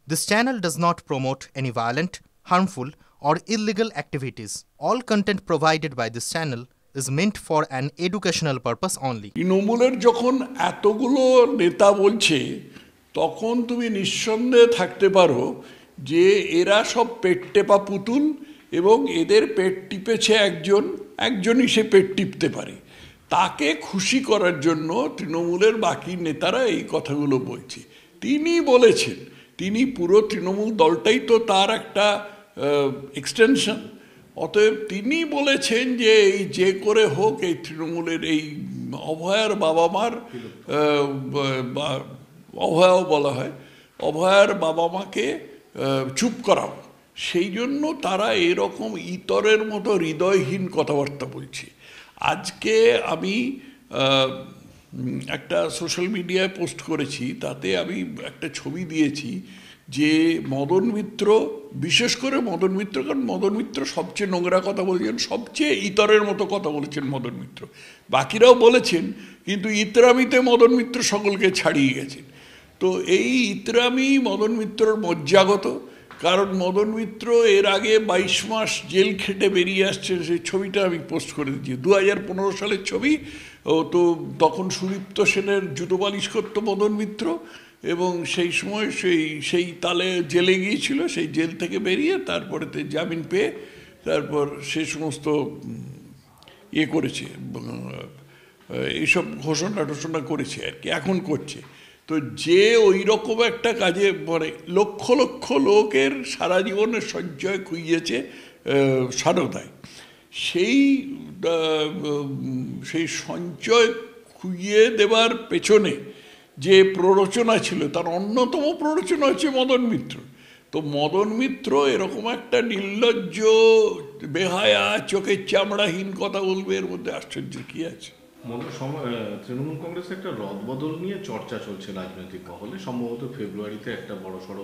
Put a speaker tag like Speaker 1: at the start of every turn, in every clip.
Speaker 1: This channel does not promote any violent, harmful, or illegal activities. All content provided by this channel is meant for an educational purpose only.
Speaker 2: তৃণমূলের যখন এতগুলো নেতা বলছে তখন তুমি নিঃসন্দেহে থাকতে পারো যে এরা সব পেট টেপা পুতুল এবং এদের পেট টিপেছে একজনই সে পেট টিপতে পারে। তাকে খুশি করার জন্য তৃণমূলের বাকি নেতারা এই কথাগুলো বলছে। তিনি বলেছেন, তিনি পুরো তৃণমূল দলটাই তো তার একটা এক্সটেনশন। অতএব তিনি বলেছেন যে এই যে করে হোক এই তৃণমূলের এই অভয়ার বাবা মার অভয়াও বলা হয়, অভয়ার বাবা মাকে চুপ করাও। সেই জন্য তারা এরকম ইতরের মতো হৃদয়হীন কথাবার্তা বলছে। আজকে আমি একটা সোশ্যাল মিডিয়ায় পোস্ট করেছি, তাতে আমি একটা ছবি দিয়েছি যে মদন মিত্র, বিশেষ করে মদন মিত্র, কারণ মদন মিত্র সবচেয়ে নোংরা কথা বলেছেন, সবচেয়ে ইতরের মতো কথা বলেছেন মদন মিত্র। বাকিরাও বলেছেন, কিন্তু ইতরামিতে মদন মিত্র সকলকে ছাড়িয়ে গেছেন। তো এই ইতরামি মদন মিত্রর মজ্জাগত, কারণ মদন মিত্র এর আগে 22 মাস জেল খেটে বেরিয়ে আসছে। সেই ছবিটা আমি পোস্ট করে দিচ্ছি, 2015 সালের ছবি। তো তখন সুদীপ্ত সেনের জুতো পালিশ করতো মদন মিত্র, এবং সেই সময় সেই তালে জেলে গিয়েছিল। সেই জেল থেকে বেরিয়ে তারপরে জামিন পেয়ে তারপর সে সমস্ত করেছে, এইসব ঘোষণা করেছে আর কি, এখন করছে। তো যে ওই রকম একটা কাজে মানে লক্ষ লক্ষ লোকের সারা জীবনের সঞ্চয় খুইয়েছে সারদায়, সেই সঞ্চয় খুইয়ে দেবার পেছনে যে প্ররোচনা ছিল, তার অন্যতম প্ররোচনা হচ্ছে মদন মিত্র। তো মদন মিত্র এরকম একটা নির্লজ্জ, বেহায়া, চোখের চামড়াহীন কথা বলবে, এর মধ্যে আশ্চর্যের কি আছে?
Speaker 3: তৃণমূল কংগ্রেসে একটা রদবদল নিয়ে চর্চা চলছে রাজনৈতিক মহলে। সম্ভবত ফেব্রুয়ারিতে একটা বড়সড়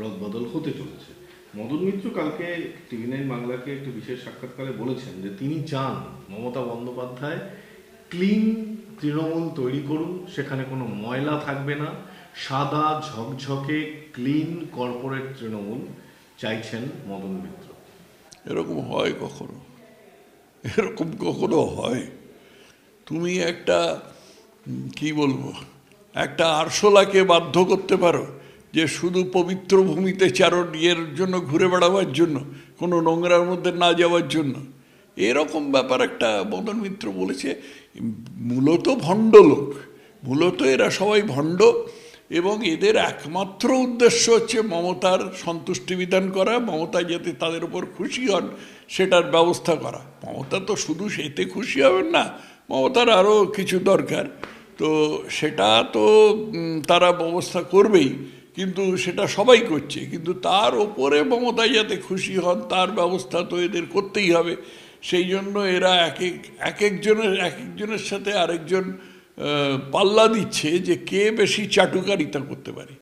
Speaker 3: রদবদল হতে চলেছে। মদন মিত্র কালকে টিভি9 বাংলাকে একটি বিশেষ সাক্ষাৎকারে বলেছেন যে তিনি চান মমতা বন্দ্যোপাধ্যায় ক্লিন তৃণমূল তৈরি করুন, সেখানে কোনো ময়লা থাকবে না, সাদা ঝকঝকে ক্লিন কর্পোরেট তৃণমূল চাইছেন মদন মিত্র।
Speaker 2: এরকম হয় কখনো? এরকম কখনো হয়? তুমি একটা কি বলবো, একটা আরশোলাকে বাধ্য করতে পারো যে শুধু পবিত্র ভূমিতে এর জন্য ঘুরে বেড়াবার জন্য, কোনো নোংরার মধ্যে না যাওয়ার জন্য? এরকম ব্যাপার একটা মদন মিত্র বলেছে। মূলত ভণ্ড লোক, মূলত এরা সবাই ভণ্ড, এবং এদের একমাত্র উদ্দেশ্য হচ্ছে মমতার সন্তুষ্টি বিধান করা, মমতা যাতে তাদের উপর খুশি হন সেটার ব্যবস্থা করা। মমতা তো শুধু সেতে খুশি হবেন না, মমতার আরও কিছু দরকার, তো সেটা তো তারা ব্যবস্থা করবেই, কিন্তু সেটা সবাই করছে। কিন্তু তার ওপরে মমতা যাতে খুশি হন তার ব্যবস্থা তো এদের করতেই হবে। সেই জন্য এরা এক একজনের সাথে আরেকজন পাল্লা দিচ্ছে যে কে বেশি চাটুকারিতা করতে পারে।